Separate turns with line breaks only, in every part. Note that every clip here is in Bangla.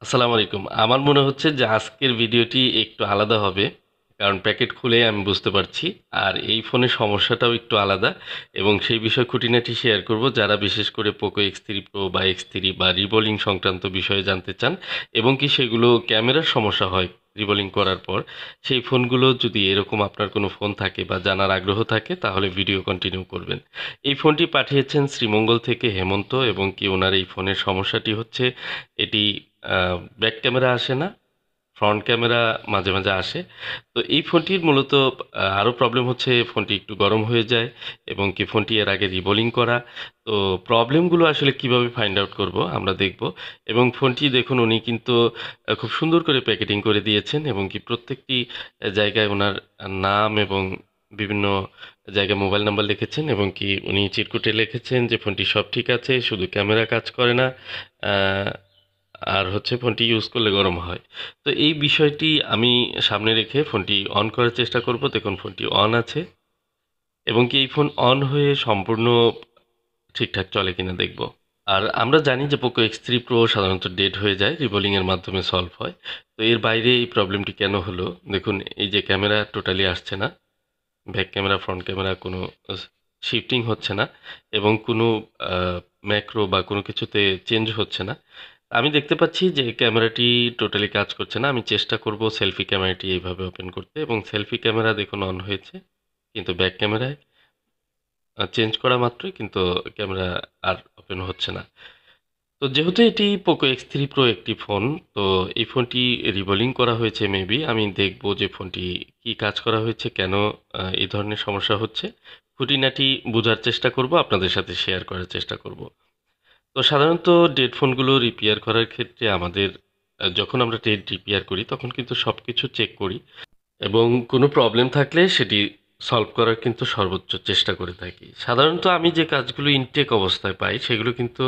আসসালামু আলাইকুম। আমার মনে হচ্ছে যে আজকের ভিডিওটি একটু আলাদা হবে। কারণ প্যাকেট খুলেই আমি বুঝতে পারছি। আর এই ফোনের সমস্যাটাও একটু আলাদা এবং সেই বিষয়ে খুঁটিনাটি শেয়ার করব যারা বিশেষ করে পোকো X3 Pro বা X3 বা রিবোলিং সংক্রান্ত বিষয়ে জানতে চান এবং কি সেগুলো ক্যামেরার সমস্যা হয় রিবোলিং করার পর, সেই ফোনগুলো যদি এরকম আপনার কোনো ফোন থাকে বা জানার আগ্রহ থাকে তাহলে ভিডিও কন্টিনিউ করবেন। এই ফোনটি পাঠিয়েছেন শ্রীমঙ্গল থেকে হেমন্ত এবং কি ওনার এই ফোনের সমস্যাটি হচ্ছে এটি ব্যাক ক্যামেরা আসে না, ফ্রন্ট ক্যামেরা মাঝে, মাঝে আসে। তো এই ফোনটির মূলত আরও প্রবলেম হচ্ছে ফোনটি একটু গরম হয়ে যায় এবং কি ফোনটি এর আগে রিবোলিং করা। তো প্রবলেমগুলো আসলে কিভাবে ফাইন্ড আউট করব আমরা দেখব এবং ফোনটি দেখুন উনি কিন্তু খুব সুন্দর করে প্যাকেটিং করে দিয়েছেন এবং কি প্রত্যেকটি জায়গায় উনার নাম এবং বিভিন্ন জায়গায় মোবাইল নাম্বার লিখেছেন এবং কি উনি চিরকুটে লিখেছেন যে ফোনটি সব ঠিক আছে, শুধু ক্যামেরা কাজ করে না। আ আর হচ্ছে ফোনটি ইউজ করলে গরম হয়। তো এই বিষয়টি আমি সামনে রেখে ফোনটি অন করার চেষ্টা করব। দেখুন ফোনটি অন আছে এবং কি এই ফোন অন হয়ে সম্পূর্ণ ঠিকঠাক চলে কিনা দেখব। আর আমরা জানি যে পোকো X3 Pro সাধারণত ডেড হয়ে যায়, রিবোলিং এর মাধ্যমে সলভ হয়। তো এর বাইরে এই প্রবলেমটি কেন হলো? দেখুন এই যে ক্যামেরা টোটালি আসছে না। ব্যাক ক্যামেরা, ফ্রন্ট ক্যামেরা কোনো শিফটিং হচ্ছে না এবং কোনো আ ম্যাক্রো বা কোনো কিছুতে চেঞ্জ হচ্ছে না। আমি দেখতে পাচ্ছি যে ক্যামেরাটি টোটালি কাজ করছে না। আমি চেষ্টা করব সেলফি ক্যামেরাটি এইভাবে ওপেন করতে এবং সেলফি ক্যামেরা দেখুন অন হয়েছে। কিন্তু ব্যাক ক্যামেরায় চেঞ্জ করা মাত্রই কিন্তু ক্যামেরা আর ওপেন হচ্ছে না। তো যেহেতু এটি পোকো X3 Pro একটি ফোন, তো এই ফোনটি রিবোলিং করা হয়েছে মেবি। আমি দেখব যে ফোনটি কি কাজ করা হয়েছে, কেন এই ধরনের সমস্যা হচ্ছে। খুঁটিনাটি বোঝার চেষ্টা করব, আপনাদের সাথে শেয়ার করার চেষ্টা করব। তো সাধারণত ডেড ফোনগুলো রিপেয়ার করার ক্ষেত্রে আমাদের যখন আমরা ডেড রিপেয়ার করি তখন কিন্তু সবকিছু চেক করি এবং কোনো প্রবলেম থাকলে সেটি সলভ করার কিন্তু সর্বোচ্চ চেষ্টা করে থাকি। সাধারণত আমি যে কাজগুলো ইনটেক অবস্থায় পাই সেগুলো কিন্তু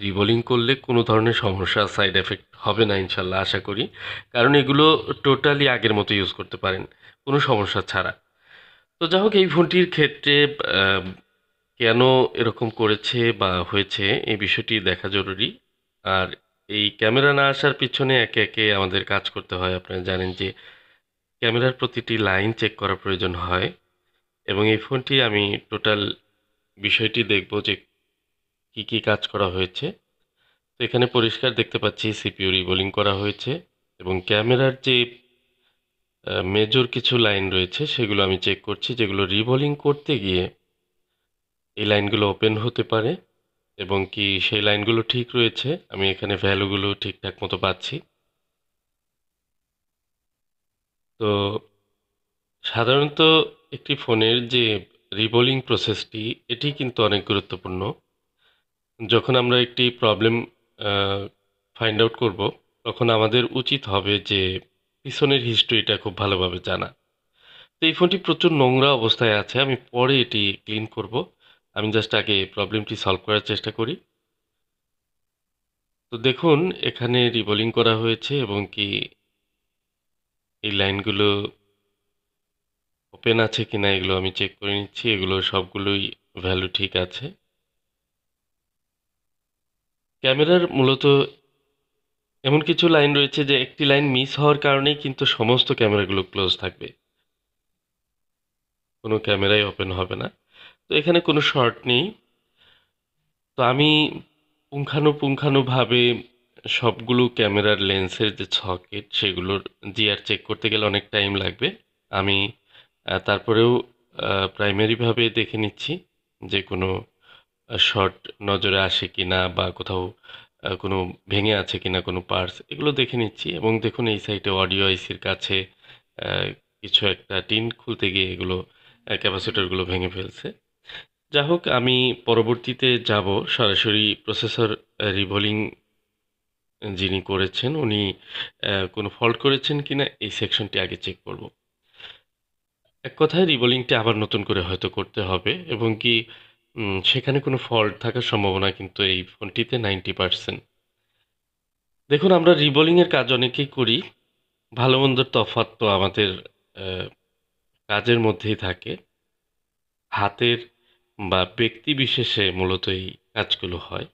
রিবোলিং করলে কোনো ধরনের সমস্যা সাইড এফেক্ট হবে না ইনশাল্লাহ আশা করি। কারণ এগুলো টোটালি আগের মতো ইউজ করতে পারেন কোনো সমস্যা ছাড়া। তো যাই হোক এই ফোনটির ক্ষেত্রে আহ, কেন এরকম করেছে বা হয়েছে এই বিষয়টি দেখা জরুরি। আর এই ক্যামেরা না আসার পিছনে একে একে আমাদের কাজ করতে হয়। আপনারা জানেন যে ক্যামেরার প্রতিটি লাইন চেক করা প্রয়োজন হয় এবং এই ফোনটি আমি টোটাল বিষয়টি দেখব যে কি কি কাজ করা হয়েছে। তো এখানে পরিষ্কার দেখতে পাচ্ছি সিপিইউ রিবোলিং করা হয়েছে এবং ক্যামেরার যে মেজর কিছু লাইন রয়েছে সেগুলো আমি চেক করছি, যেগুলো রিবোলিং করতে গিয়ে এই লাইনগুলো ওপেন হতে পারে এবং কি সেই লাইনগুলো ঠিক রয়েছে। আমি এখানে ভ্যালুগুলো ঠিকঠাক মতো পাচ্ছি। তো সাধারণত একটি ফোনের যে রিবোলিং প্রসেসটি এটি কিন্তু অনেক গুরুত্বপূর্ণ। যখন আমরা একটি প্রবলেম ফাইন্ড আউট করব তখন আমাদের উচিত হবে যে পিছনের হিস্ট্রিটা খুব ভালোভাবে জানা। তো এই ফোনটি প্রচুর নোংরা অবস্থায় আছে, আমি পরে এটি ক্লিন করব। আমি জাস্ট আগে প্রবলেমটি সলভ করার চেষ্টা করি। তো দেখুন এখানে রিবোলিং করা হয়েছে এবং কি এই লাইনগুলো ওপেন আছে কিনা এগুলো আমি চেক করে নিচ্ছি। এগুলো সবগুলোই ভ্যালু ঠিক আছে। ক্যামেরার মূলত এমন কিছু লাইন রয়েছে যে একটি লাইন মিস হওয়ার কারণেই কিন্তু সমস্ত ক্যামেরাগুলো ক্লোজ থাকবে, কোনো ক্যামেরাই ওপেন হবে না। তো এখানে কোনো শর্ট নেই। তো আমি পুঙ্খানুপুঙ্খানুভাবে সবগুলো ক্যামেরার লেন্সের যে সকেট সেগুলোর জিআর চেক করতে গেলে অনেক টাইম লাগবে। আমি তারপরেও প্রাইমারিভাবে দেখে নিচ্ছি যে কোনো শর্ট নজরে আসে কিনা বা কোথাও কোনো ভেঙে আছে কিনা কোনো পার্টস, এগুলো দেখে নিচ্ছি এবং দেখুন এই সাইডে অডিও আইসির কাছে আহ, কিছু একটা টিন খুলতে গিয়ে এগুলো ক্যাপাসিটরগুলো ভেঙে ফেলছে। যা হোক আমি পরবর্তীতে যাব সরাসরি প্রসেসর রিভলিং যিনি করেছেন উনি কোনো ফল্ট করেছেন কিনা এই সেকশনটি আগে চেক করব। এক কথায় রিবোলিংটা আবার নতুন করে হয়তো করতে হবে এবং কি সেখানে কোনো ফল্ট থাকার সম্ভাবনা কিন্তু এই ফোনটিতে 90%। দেখুন আমরা রিবোলিংয়ের কাজ অনেকেই করি, ভালো মন্দর তফাৎ তো আমাদের আহ, কাজের মধ্যেই থাকে। হাতের বা ব্যক্তি বিশেষে মূলত এই কাজগুলো হয়।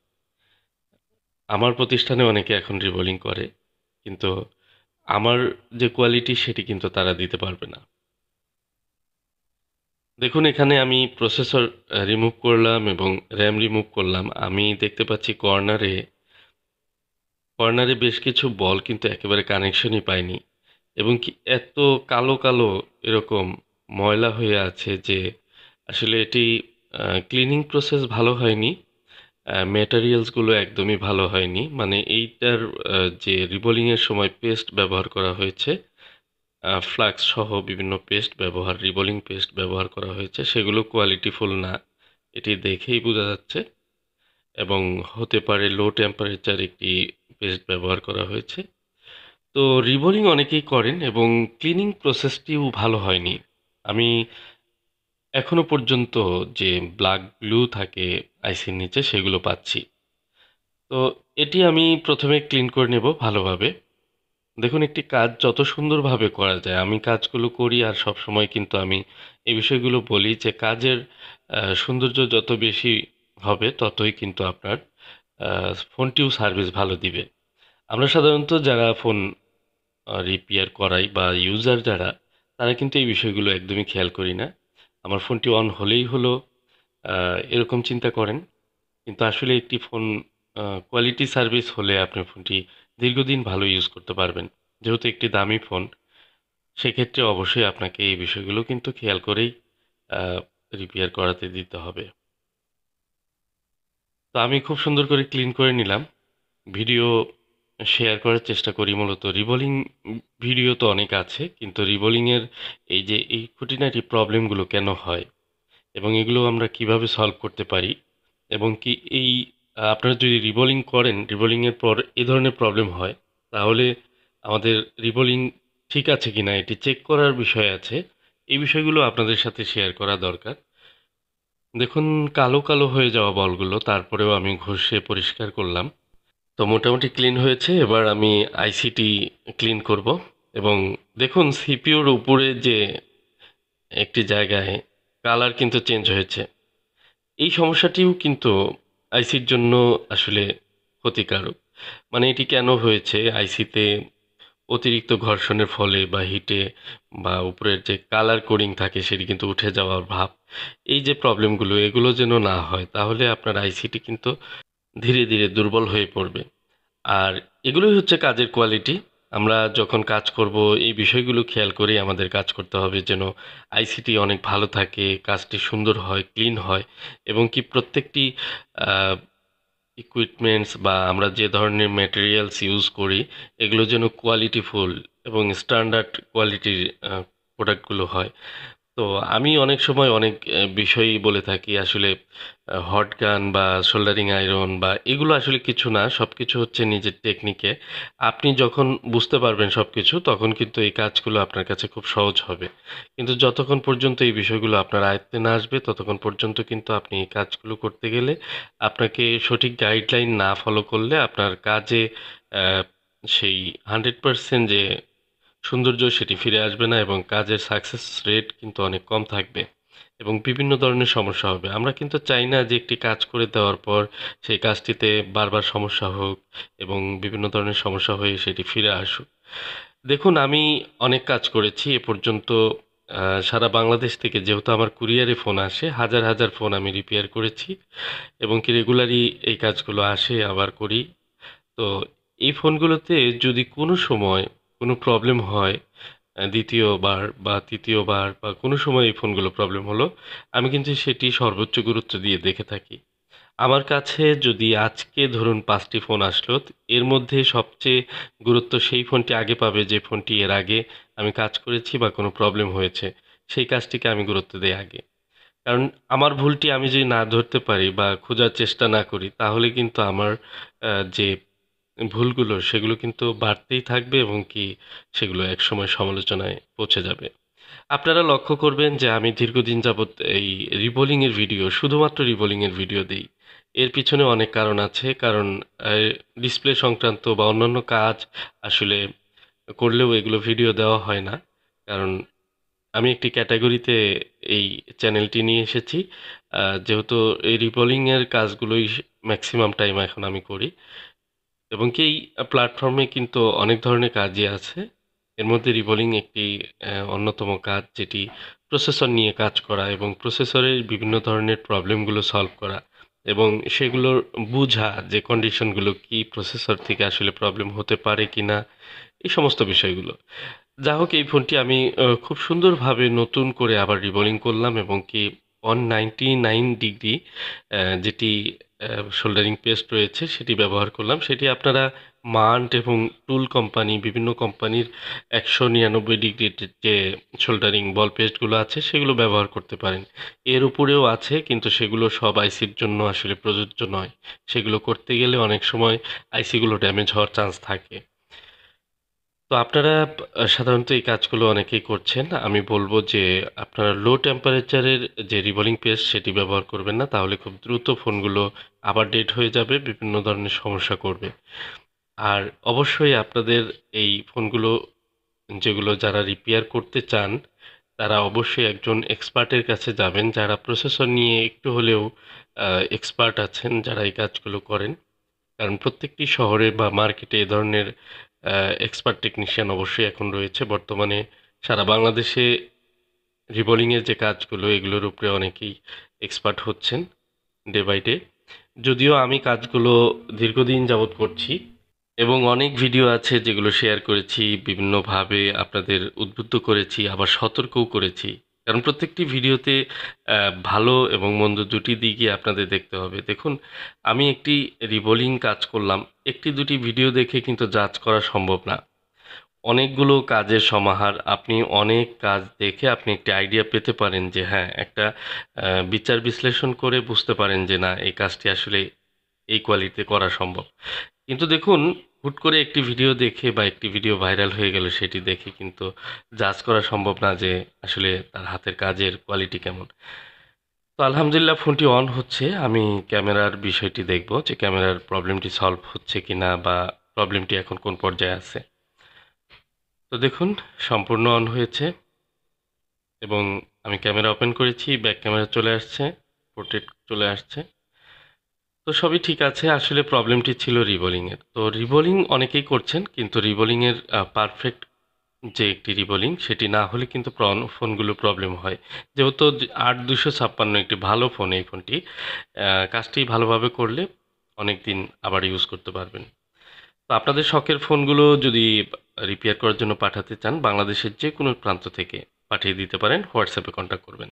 আমার প্রতিষ্ঠানে অনেকে এখন রিবোলিং করে। কিন্তু আমার যে কোয়ালিটি সেটি কিন্তু তারা দিতে পারবে না। দেখুন এখানে আমি প্রসেসর রিমুভ করলাম এবং র্যাম রিমুভ করলাম। আমি দেখতে পাচ্ছি কর্নারে বেশ কিছু বল কিন্তু একেবারে কানেকশনই পায়নি এবং কি এত কালো কালো এরকম ময়লা হয়ে আছে যে আসলে এটি ক্লিনিং প্রসেস ভালো হয়নি। ম্যাটেরিয়ালসগুলো একদমই ভালো হয়নি। মানে এইটার যে রিবোলিংয়ের সময় পেস্ট ব্যবহার করা হয়েছে, ফ্লাক্স সহ বিভিন্ন রিবোলিং পেস্ট ব্যবহার করা হয়েছে, সেগুলো কোয়ালিটিফুল না। এটি দেখেই বোঝা যাচ্ছে। এবং হতে পারে লো টেম্পারেচার একটি পেস্ট ব্যবহার করা হয়েছে। তো রিবোলিং অনেকেই করেন এবং ক্লিনিং প্রসেসটিও ভালো হয়নি। আমি এখনো পর্যন্ত যে ব্ল্যাক গ্লু থাকে আইসির নিচে সেগুলো পাচ্ছি। তো এটি আমি প্রথমে ক্লিন করে নেব ভালোভাবে। দেখুন একটি কাজ যত সুন্দরভাবে করা যায়, আমি কাজগুলো করি আর সবসময় কিন্তু আমি এই বিষয়গুলো বলি যে কাজের সৌন্দর্য যত বেশি হবে ততই কিন্তু আপনার ফোনটিও সার্ভিস ভালো দিবে। আমরা সাধারণত যারা ফোন রিপেয়ার করাই বা ইউজার যারা, তারা কিন্তু এই বিষয়গুলো একদমই খেয়াল করি না। আমার ফোনটি অন হলেই হলো, এরকম চিন্তা করেন। কিন্তু আসলে একটি ফোন কোয়ালিটি সার্ভিস হলে আপনার ফোনটি দীর্ঘদিন ভালো ইউজ করতে পারবেন। যেহেতু একটি দামি ফোন, সেক্ষেত্রে অবশ্যই আপনাকে এই বিষয়গুলো কিন্তু খেয়াল করেই রিপেয়ার করাতে দিতে হবে। তো আমি খুব সুন্দর করে ক্লিন করে নিলাম। ভিডিও শেয়ার করার চেষ্টা করি মূলত রিবোলিং। ভিডিও তো অনেক আছে, কিন্তু রিবোলিংয়ের এই যে এই খুঁটিনাটি প্রবলেমগুলো কেন হয় এবং এগুলো আমরা কিভাবে সলভ করতে পারি এবং কি এই আপনারা যদি রিবোলিং করেন, রিবোলিংয়ের পর এ ধরনের প্রবলেম হয়, তাহলে আমাদের রিবোলিং ঠিক আছে কিনা এটি চেক করার বিষয় আছে। এই বিষয়গুলো আপনাদের সাথে শেয়ার করা দরকার। দেখুন কালো কালো হয়ে যাওয়া বলগুলো তারপরেও আমি ঘষে পরিষ্কার করলাম। তো মোটামুটি ক্লিন হয়েছে। এবার আমি আইসিটি ক্লিন করব এবং দেখুন সিপিইউর উপরে যে একটি জায়গায় কালার কিন্তু চেঞ্জ হয়েছে। এই সমস্যাটিও কিন্তু আইসির জন্য আসলে ক্ষতিকারক। মানে এটি কেন হয়েছে? আইসিতে অতিরিক্ত ঘর্ষণের ফলে বা হিটে বা উপরের যে কালার কোডিং থাকে সেটি কিন্তু উঠে যাওয়ার ভাব। এই যে প্রবলেমগুলো এগুলো যেন না হয়, তাহলে আপনার আইসিটি কিন্তু ধীরে ধীরে দুর্বল হয়ে পড়বে। আর এগুলোই হচ্ছে কাজের কোয়ালিটি। আমরা যখন কাজ করব এই বিষয়গুলো খেয়াল করেই আমাদের কাজ করতে হবে যেন আইসিটি অনেক ভালো থাকে, কাজটি সুন্দর হয়, ক্লিন হয় এবং কি প্রত্যেকটি ইকুইপমেন্টস বা আমরা যে ধরনের ম্যাটেরিয়ালস ইউজ করি এগুলো যেন কোয়ালিটিফুল এবং স্ট্যান্ডার্ড কোয়ালিটির প্রোডাক্টগুলো হয়। তো আমি অনেক সময় অনেক বিষয়ই বলে থাকি আসলে হট গান বা সোল্ডারিং আয়রন বা এগুলো আসলে কিছু না, সব কিছু হচ্ছে নিজের টেকনিকে। আপনি যখন বুঝতে পারবেন সব কিছু তখন কিন্তু এই কাজগুলো আপনার কাছে খুব সহজ হবে। কিন্তু যতক্ষণ পর্যন্ত এই বিষয়গুলো আপনার আয়ত্তে না আসবে ততক্ষণ পর্যন্ত কিন্তু আপনি এই কাজগুলো করতে গেলে আপনাকে সঠিক গাইডলাইন না ফলো করলে আপনার কাজে আহ, সেই 100% যে সৌন্দর্য সেটি ফিরে আসবে না এবং কাজের সাকসেস রেট কিন্তু অনেক কম থাকবে এবং বিভিন্ন ধরনের সমস্যা হবে। আমরা কিন্তু চাই না যে একটি কাজ করে দেওয়ার পর সেই কাজটিতে বারবার সমস্যা হোক এবং বিভিন্ন ধরনের সমস্যা হয়ে সেটি ফিরে আসুক। দেখুন আমি অনেক কাজ করেছি এ পর্যন্ত। সারা বাংলাদেশ থেকে যেহেতু আমার কুরিয়ারে ফোন আসে, হাজার হাজার ফোন আমি রিপেয়ার করেছি এবং কি রেগুলারই এই কাজগুলো আসে আবার করি। তো এই ফোনগুলোতে যদি কোনো সময় কোনো প্রবলেম হয়, দ্বিতীয়বার বা তৃতীয়বার বা কোনো সময় এই ফোনগুলো প্রবলেম হলো, আমি কিন্তু সেটি সর্বোচ্চ গুরুত্ব দিয়ে দেখে থাকি। আমার কাছে যদি আজকে ধরুন ৫টি ফোন আসলো, এর মধ্যে সবচেয়ে গুরুত্ব সেই ফোনটি আগে পাবে যে ফোনটি এর আগে আমি কাজ করেছি বা কোনো প্রবলেম হয়েছে। সেই কাজটিকে আমি গুরুত্ব দেই আগে। কারণ আমার ভুলটি আমি যদি না ধরতে পারি বা খোঁজার চেষ্টা না করি, তাহলে কিন্তু আমার যে ভুলগুলো সেগুলো কিন্তু বাড়তেই থাকবে এবং কি সেগুলো একসময় সমালোচনায় পৌঁছে যাবে। আপনারা লক্ষ্য করবেন যে আমি দীর্ঘদিন যাবৎ এই রিবোলিংয়ের ভিডিও, শুধুমাত্র রিবোলিংয়ের ভিডিও দেই। এর পিছনে অনেক কারণ আছে। কারণ ডিসপ্লে সংক্রান্ত বা অন্যান্য কাজ আসলে করলেও এগুলো ভিডিও দেওয়া হয় না। কারণ আমি একটি ক্যাটাগরিতে এই চ্যানেলটি নিয়ে এসেছি। যেহেতু এই রিবোলিংয়ের কাজগুলোই ম্যাক্সিমাম টাইম এখন আমি করি। এবং কি এই প্ল্যাটফর্মে কিন্তু অনেক ধরনের কাজই আছে। এর মধ্যে রিভলিং একটি অন্যতম কাজ, যেটি প্রসেসর নিয়ে কাজ করা এবং প্রসেসরের বিভিন্ন ধরনের প্রবলেমগুলো সলভ করা এবং সেগুলোর বুঝা যে কন্ডিশনগুলো কি প্রসেসর থেকে আসলে প্রবলেম হতে পারে কিনা, এই সমস্ত বিষয়গুলো। যা হোক, এই ফোনটি আমি খুব সুন্দরভাবে নতুন করে আবার রিবোলিং করলাম এবং কি 199 ডিগ্রি যেটি সোল্ডারিং পেস্ট রয়েছে সেটি ব্যবহার করলাম। সেটি আপনারা মান্ট এবং টুল কোম্পানি, বিভিন্ন কোম্পানির 199 ডিগ্রির যে সোল্ডারিং বল পেস্টগুলো আছে সেগুলো ব্যবহার করতে পারেন। এর উপরেও আছে, কিন্তু সেগুলো সব আইসির জন্য আসলে প্রযোজ্য নয়। সেগুলো করতে গেলে অনেক সময় আইসিগুলো ড্যামেজ হওয়ার চান্স থাকে। তো আপনারা সাধারণত এই কাজগুলো অনেকেই করছেন। আমি বলব যে আপনারা লো টেম্পারেচারের যে রিবোলিং পেস্ট সেটি ব্যবহার করবেন না। তাহলে খুব দ্রুত ফোনগুলো আবার ডেড হয়ে যাবে, বিভিন্ন ধরনের সমস্যা করবে। আর অবশ্যই আপনাদের এই ফোনগুলো যেগুলো যারা রিপেয়ার করতে চান, তারা অবশ্যই একজন এক্সপার্টের কাছে যাবেন, যারা প্রসেসর নিয়ে একটু হলেও এক্সপার্ট আছেন, যারা এই কাজগুলো করেন। কারণ প্রত্যেকটি শহরে বা মার্কেটে এ ধরনের এক্সপার্ট টেকনিশিয়ান অবশ্যই এখন রয়েছে। বর্তমানে সারা বাংলাদেশে রিবোলিংয়ের যে কাজগুলো এগুলোর উপরে অনেকেই এক্সপার্ট হচ্ছেন ডে বাই ডে। যদিও আমি কাজগুলো দীর্ঘদিন যাবৎ করছি এবং অনেক ভিডিও আছে যেগুলো শেয়ার করেছি, বিভিন্নভাবে আপনাদের উদ্বুদ্ধ করেছি, আবার সতর্কও করেছি। কারণ প্রত্যেকটি ভিডিওতে ভালো এবং মন্দ দুটি দিকই আপনাদের দেখতে হবে। দেখুন, আমি একটি রিবোলিং কাজ করলাম, একটি দুটি ভিডিও দেখে কিন্তু জাজ করা সম্ভব না। অনেকগুলো কাজের সমাহার, আপনি অনেক কাজ দেখে আপনি একটি আইডিয়া পেতে পারেন যে হ্যাঁ, একটা বিচার বিশ্লেষণ করে বুঝতে পারেন যে না, এই কাজটি আসলে এই কোয়ালিটিতে করা সম্ভব। কিন্তু দেখুন, হুট করে একটি ভিডিও দেখে বা একটি ভিডিও ভাইরাল হয়ে গেল সেটি দেখে কিন্তু জাজ করা সম্ভব না যে আসলে তার হাতের কাজের কোয়ালিটি কেমন। তো আলহামদুলিল্লাহ ফোনটি অন হচ্ছে। আমি ক্যামেরার বিষয়টি দেখব যে ক্যামেরার প্রবলেমটি সলভ হচ্ছে কিনা বা প্রবলেমটি এখন কোন পর্যায়ে আছে। তো দেখুন, সম্পূর্ণ অন হয়েছে এবং আমি ক্যামেরা ওপেন করেছি, ব্যাক ক্যামেরা চলে আসছে, পোর্ট্রেট চলে আসছে। তো সবই ঠিক আছে। আসলে প্রবলেমটি ছিল রিবোলিংয়ের। তো রিবোলিং অনেকেই করছেন, কিন্তু রিবোলিংয়ের পারফেক্ট যে একটি রিবোলিং সেটি না হলে কিন্তু ফোনগুলো প্রবলেম হয়। যেহেতু 8256 একটি ভালো ফোন, এই ফোনটি কাজটি ভালোভাবে করলে অনেক দিন আবার ইউজ করতে পারবেন। তো আপনাদের শখের ফোনগুলো যদি রিপেয়ার করার জন্য পাঠাতে চান, বাংলাদেশের যে কোনো প্রান্ত থেকে পাঠিয়ে দিতে পারেন। হোয়াটসঅ্যাপে কন্ট্যাক্ট করবেন।